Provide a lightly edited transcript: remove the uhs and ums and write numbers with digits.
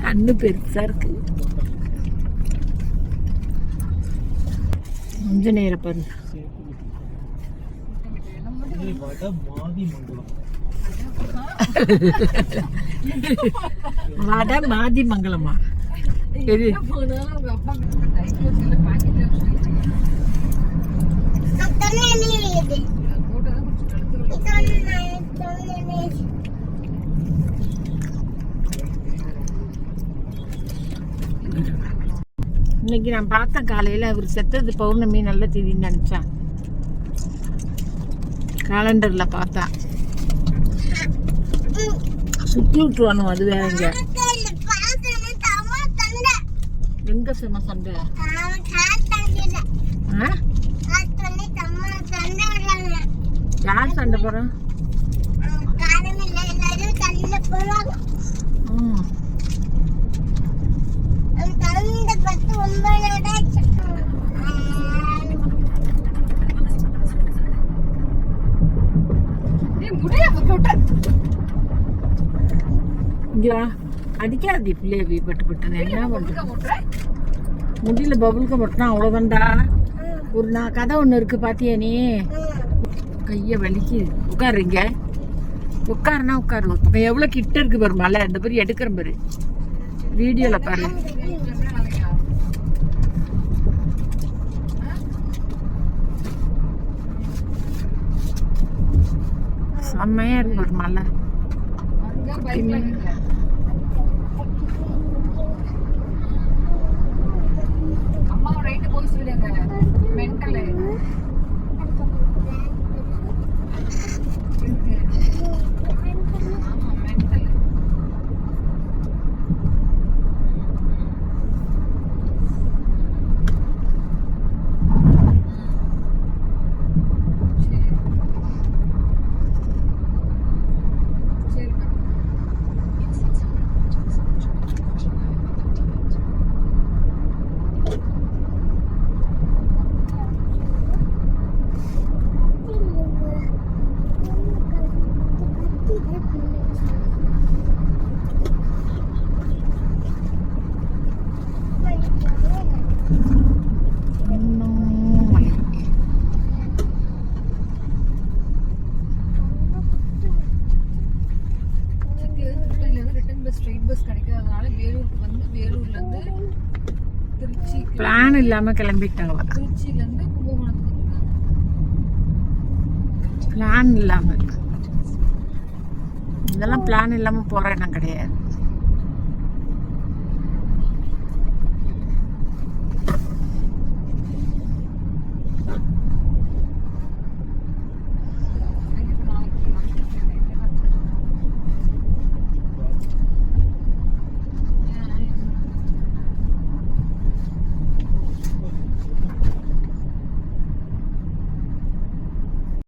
கண்ணு பெருசா இருக்கு. கொஞ்ச நேரம் பாரு. வட மாதி மங்கலமா? எது? இன்னைக்கு நான் பார்த்தேன் காலையில் அவர் செத்தது பௌர்ணமி நல்ல தேதின்னு நினச்சேன். கேலண்டரில் பார்த்தா சுற்றி விட்டுருவானு. அது வேற எங்க சும்மா சண்டை யார் சண்டை போறோம்? அடிக்காது பிள்ளைய பட்டு பட்டு என்ன பண்ற? முடியல பபுளுக்க மட்டும் அவ்வளோதான்டா. ஒரு நான் கதை ஒன்று இருக்கு பாத்தியா நீ? கையை வலிக்கு. உட்காருங்க, உட்காருனா உட்காரு. அப்போ எவ்வளோ கிட்ட இருக்கு பாரு மலை. இந்த மாதிரி எடுக்கிற பாரு, வீடியோவில் பாரு. செம்மையா இருக்கு ஒரு மலை. பிளான் இல்லாம கிளம்பிட்டாங்க. பிளான் இல்லாம, இதெல்லாம் பிளான் இல்லாம போற இடம் கிடையாது.